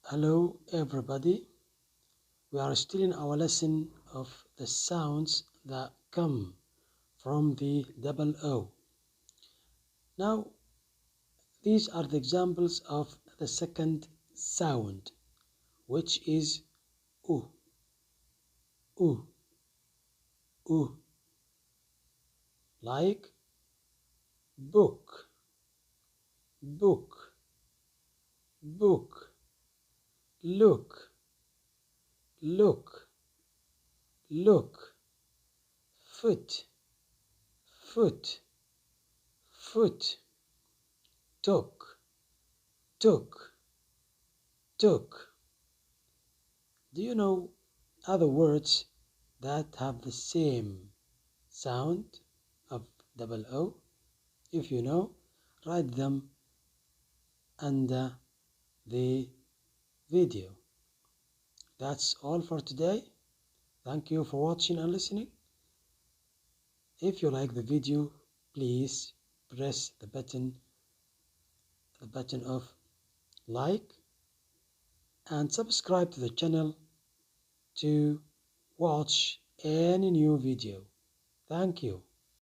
Hello everybody, we are still in our lesson of the sounds that come from the double O. Now, these are the examples of the second sound, which is U, U, U, like book, book, book, look, look, look, foot, foot, foot, took, took, took. Do you know other words that have the same sound of double O? If you know, write them under the video. That's all for today. Thank you for watching and listening. If you like the video, please press the button of like and subscribe to the channel to watch any new video. Thank you.